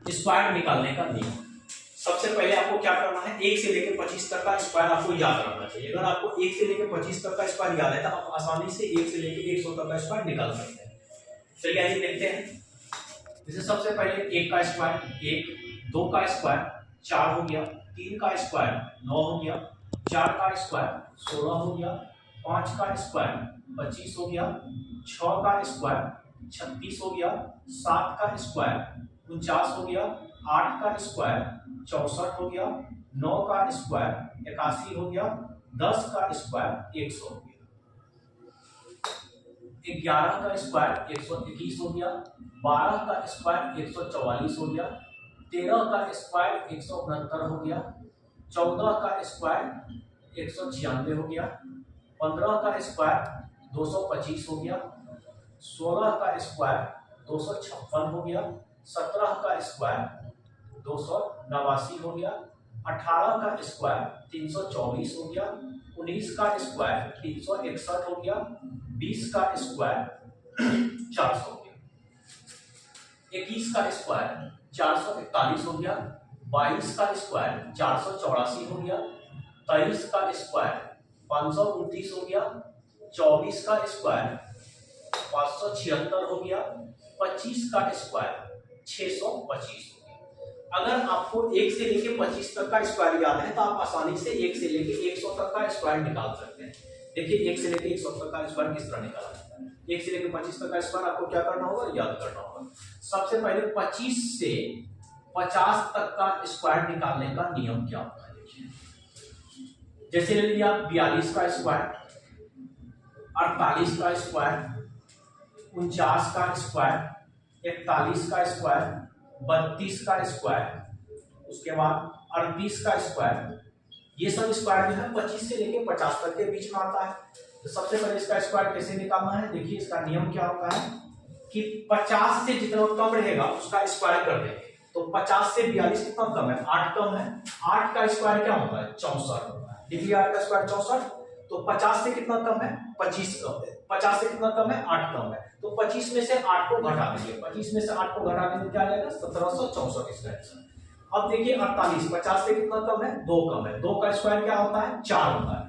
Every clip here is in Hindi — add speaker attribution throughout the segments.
Speaker 1: स्क्वायर निकालने का नियम। सबसे पहले आपको क्या करना है, 1 से लेकर 25 तक का स्क्वायर आपको याद रखना चाहिए। अगर आपको 1 से लेकर 25 तक का स्क्वायर याद है तो आप आसानी से 1 से लेकर 100 तक का स्क्वायर निकाल सकते हैं। चलिए आइए देखते हैं। जैसे सबसे पहले 1 का स्क्वायर 1, 2 का स्क्वायर 4 हो गया, 3 का स्क्वायर 9 हो गया, 4 का स्क्वायर 16 हो गया, 5 का स्क्वायर 25 हो गया, 6 का स्क्वायर 36 हो गया, 7 का स्क्वायर 49 हो गया, 8 का स्क्वायर 64 हो गया, 9 का स्क्वायर 81 हो गया, 10 का स्क्वायर 100 हो गया, 11 का स्क्वायर 121 हो गया, 12 का स्क्वायर 144 हो गया, 13 का स्क्वायर 169 हो गया, 14 का स्क्वायर 196 हो गया, 15 का स्क्वायर 225 हो गया, 16 का स्क्वायर 256 हो गया, 17 का स्क्वायर 289 हो गया, 18 का स्क्वायर 324 हो गया, 19 का स्क्वायर 361 हो गया, 20 का स्क्वायर 400 हो गया, 21 का स्क्वायर 441 हो गया, 22 का स्क्वायर 484 हो गया, 23 का स्क्वायर 529 हो गया, 24 का स्क्वायर 576 हो गया, 25 का स्क्वायर 625 हो गया। अगर आपको 1 से लेके 25 तक का स्क्वायर याद है तो आप आसानी से 1 से लेके 100 तक का स्क्वायर निकाल सकते हैं। देखिए 1 से लेके 100 तक का स्क्वायर किस तरह निकाला जाता है। 1 से लेके 25 तक का स्क्वायर आपको क्या करना होगा, याद करना होगा। सबसे पहले 25 से 50 तक का स्क्वायर निकालने का नियम क्या होता है, देखिए। जैसे ले लिया 42 का स्क्वायर, 48 का स्क्वायर, 49 का स्क्वायर, 41 का स्क्वायर, 32 का स्क्वायर, उसके बाद 38 का स्क्वायर। ये सब स्क्वायर जो है 25 से लेके 50 तक के बीच में आता है। तो सबसे पहले इसका स्क्वायर कैसे निकालना है, देखिए इसका नियम क्या होता है कि 50 से जितना कम रहेगा उसका स्क्वायर कर देंगे। तो 50 से 42 कितना कम है, 8 कम है। 8 का स्क्वायर क्या होता है, 64 होता है। देखिए 8 का स्क्वायर 64, तो 50 से कितना कम है, 25 कम है। 50 से कितना कम है, 8 कम है। तो 25 में से 8 को घटा देंगे, 25 में से 8 को घटा देंगे क्या आ जाएगा, 1764 इसका आंसर। अब देखिए 48, 50 से कितना कम है, 2 कम है। 2 का स्क्वायर क्या होता है, 4 होता है।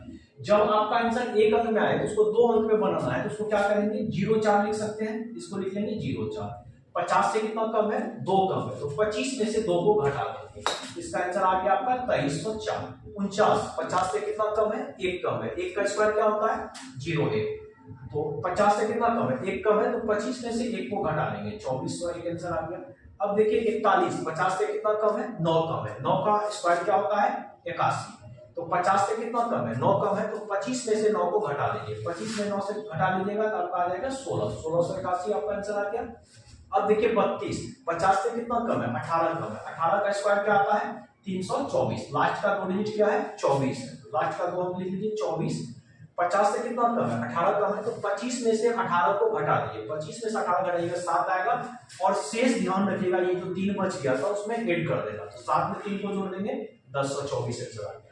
Speaker 1: जब आपका आंसर एक अंक में आए तो उसको 2 अंक में बनाना है, तो उसको क्या करेंगे, 0-4 लिख सकते हैं। इसको लिख लेंगे 0-4। 50 से कितना कम है, 2 कम है, तो 25 में से 2 को घटा देंगे। इसका आंसर आ गया आपका 2304। 49, 50 से कितना कम है, 1 कम है। 1 का स्क्वायर क्या होता है, 0-1। तो 50 से कितना कम है, 1 कम है, तो 25 में से 1 को घटा लेंगे, 2401 आंसर आ गया। अब देखिए 41, 50 से कितना कम है, 9 कम है। 9 का स्क्वायर क्या होता है, 81। तो 50 से कितना कम है, 9 कम है, तो 25 में से 9 को घटा लीजिए। 25 में 9 से घटा लीजिएगा तो आपका आ जाएगा 16। 1681 आपका आंसर आ गया। अब देखिए 32, 50 से कितना कम है, 18 कम है। 18 का स्क्वायर क्या आता है, 324। लास्ट का 2 डिजिट क्या है, 24 है। लास्ट का 2 अंक लिख लीजिए 24। 50 से कितना कम है, 18 कम है, तो 25 में से 18 को घटा दीजिए। 25 में से 18 घटाइएगा 7 आएगा, और शेष ध्यान रखिएगा ये जो 3 बच गया था उसमें ऐड कर देगा, तो 7 में 3 को जोड़ देंगे 1024 आंसर आ गया।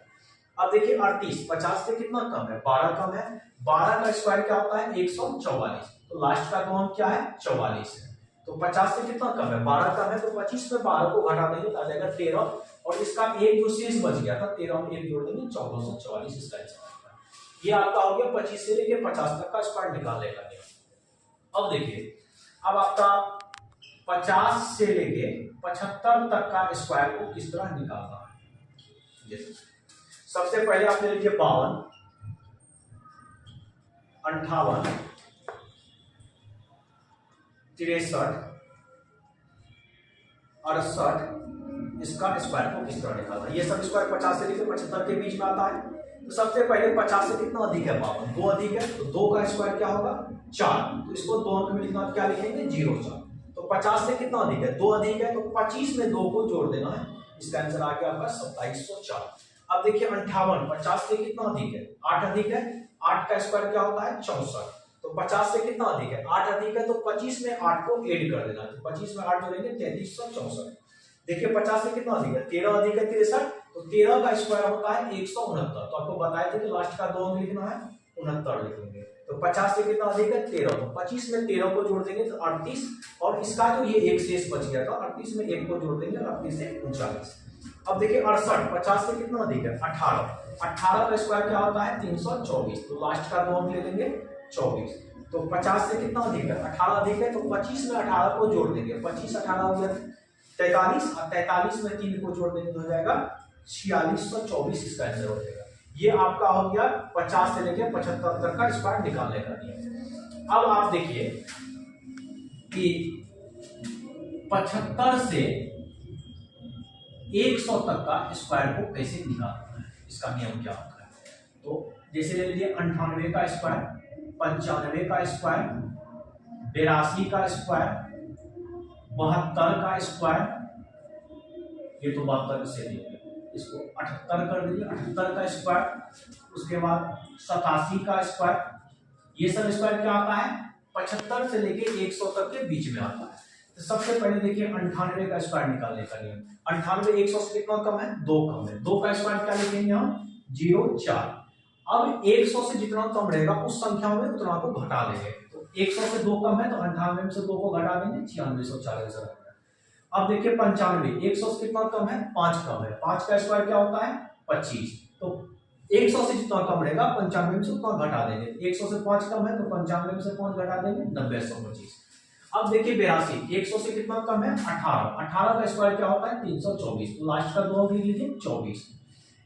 Speaker 1: अब देखिए 38, 50 से कितना कम है, 12 कम है। 12 का स्क्वायर क्या होता है, 144। तो लास्ट का 2 अंक क्या है, 44 है। तो 50 से कितना कम है, 12 कम है, तो 25 में 12 को घटा देंगे तो आ जाएगा 13, और इसका एक जो शेष बच गया था 13 में 1 जोड़ देंगे 1444 इसका आंसर। ये आपका हो गया 25 से लेके 50 तक का स्क्वायर निकालने का नियम। अब देखिए अब आपका 50 से लेके 75 तक का स्क्वायर को किस तरह निकालना है। सबसे पहले आप ले लीजिए 52, 58, 63, 68, इसका स्क्वायर को किस तरह निकालना है। ये सब स्क्वायर 50 से लेकर 75 के बीच में आता है। तो सबसे पहले 50 से कितना अधिक है, 52, 2 अधिक है, तो 2 का स्क्वायर क्या होगा, 4। तो इसको 2 अंक में लिखना, क्या लिखेंगे, 0-4। तो 50 से कितना अधिक है, 2 अधिक है, तो 25 में 2 को जोड़ देना है। इसका आंसर आ गया आपका 2704। अब देखिए 58, 50 से कितना अधिक है, 8 अधिक है। 8 का स्क्वायर क्या होता है, 64। तो 50 से कितना अधिक है, 8 अधिक है, तो 25 में 8 को ऐड कर देना। तो 25 में 8 जोड़ेंगे 3364। देखिए 50 से कितना अधिक है, 13 अधिक है 63। तो 13 का स्क्वायर होता है 169। तो आपको बताया था कि लास्ट का 2 अंक लिखना है, 69 लिखेंगे। तो 50 से कितना अधिक है 13, तो 25 में 13 को जोड़ देंगे तो 38, और इसका जो ये एक शेष बच गया था 38 में 1 को जोड़ देंगे और 38 से 39। अब देखिए 68, 50 से कितना अधिक है 18, 18 का स्क्वायर क्या होता है 324, तो लास्ट का 2 अंक ले लेंगे 24। तो 50 से कितना अधिक है 18 अधिक है, तो 25 में 18 को जोड़ देंगे, 25 18 हो गया 43, और 43 में 3 को जोड़ देंगे तो हो जाएगा 4624, इसका आंसर हो जाएगा। ये आपका हो गया 50 से लेके 75 तक का स्क्वायर निकालने का नियम। अब आप देखिए कि 75 से 100 तक का स्क्वायर को कैसे निकालना है, इसका नियम क्या होता है। तो जैसे ले लीजिए 98 का स्क्वायर, 95 का स्क्वायर, 82 का स्क्वायर, 72 का स्क्वायर, ये तो 72 से लेंगे, इसको 78 कर दीजिए, 78 का स्क्वायर, उसके बाद 87 का स्क्वायर, ये सब स्क्वायर क्या आता है 75 से लेके 100 तक के बीच में आता है। तो सबसे पहले देखिए 98 का स्क्वायर निकालने का नियम, 98 100 से कितना कम है 2 कम है, 2 का स्क्वायर क्या लिखेंगे हम 0 4। अब 100 से जितना कम रहेगा उस संख्या में उतना को घटा देंगे, तो 100 से 2 कम है तो 98 में से 2 को घटा देंगे 9640। अब देखिए 95, 100 से कितना कम है 5 कम है, 5 का स्क्वायर क्या होता है 25, तो 100 से जितना कम रहेगा 95 में से उतना घटा देंगे, 100 से 5 कम है तो 95 में से 5 घटा देंगे 90 125। अब देखिए 82, 100 से कितना कम है 18, 18 का स्क्वायर क्या होता है 324, तो लास्ट का 2 लिख लीजिए 24।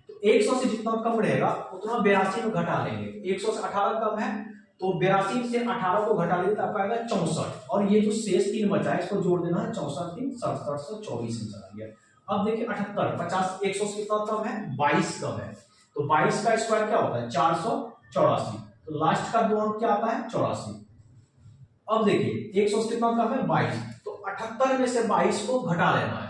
Speaker 1: तो 100 से जितना कम रहेगा उतना 82 में घटा लेंगे, 100 से 18 कम है तो 82 से 18 को घटा लेंगे तो आपका आएगा 64, और ये जो शेष 3 बचा है इसको जोड़ देना है 64 3 6724 में चला गया। अब देखिए 78, 50 100 से कितना कम है 22 कम है, तो 22 का स्क्वायर क्या होता है 484, तो लास्ट का 2 अंक क्या आता है 84। अब देखिए 100 से कितना कम है 22, तो 78 में से 22 को घटा लेना है,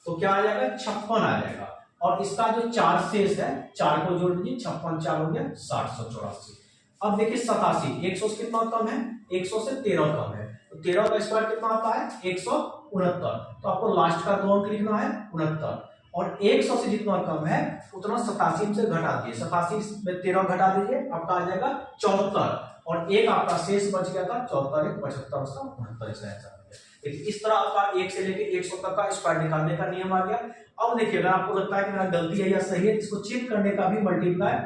Speaker 1: तो क्या आ जाएगा 56 आ जाएगा, और इसका जो 4 शेष है 4 को जोड़ दीजिए 56 4 हो गया 784। अब देखिए 87, 100 से कितना कम है 100 से 13 कम है, तो 13 का स्क्वायर कितना आता है 169, तो आपको लास्ट का 2 अंक लिखना है 69, और 100 से जितना कम है उतना 87 से घटा दिए, 87 में 13 घटा दीजिए आपका आ जाएगा 74, और एक आपका शेष बच गया था 74 1 75 उसका 69 इसका आंसर आ गया। देखिए इस तरह आपका 1 से लेके 100 तक का स्क्वायर निकालने का नियम आ गया। अब देखिए अगर आपको लगता है कि मेरा गलती है या सही है, इसको चेक करने का भी मल्टीप्लाई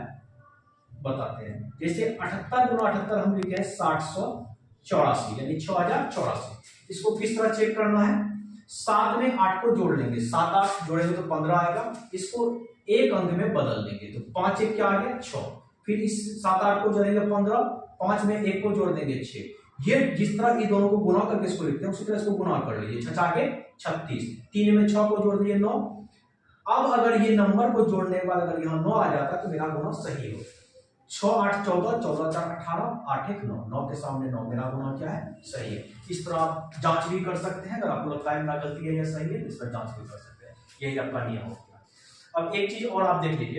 Speaker 1: बताते हैं। जैसे 78 गुना 78 हम लिखे हैं 784 यानी 6084, इसको किस तरह चेक करना है 7 में 8 को जोड़ लेंगे, 7 8 जोड़ेंगे तो 15 आएगा, इसको एक अंक में बदल देंगे तो 5 1 क्या आ गया 6, फिर इस 7 8 को जोड़ेंगे 15, 5 में 1 को जोड़ देंगे 6, ये जिस तरह ये दोनों को गुना करके इसको लिखते हैं उसी तरह इसको गुना कर लीजिए, 6 6 के 36, 3 में 6 को जोड़ दीजिए 9। अब अगर ये नंबर को जोड़ने के बाद अगर यहाँ 9 आ जाता तो मेरा गुना सही हो, 6 8 14 14 4 18 8 1 9, 9 के सामने 9, मेरा गुना क्या है सही है। इस तरह आप जांच भी कर सकते हैं, अगर आपको लगता है मेरा गलती है या सही है इस पर जांच भी कर सकते हैं, यही आपका नियम हो गया। अब एक चीज और आप देख लीजिए,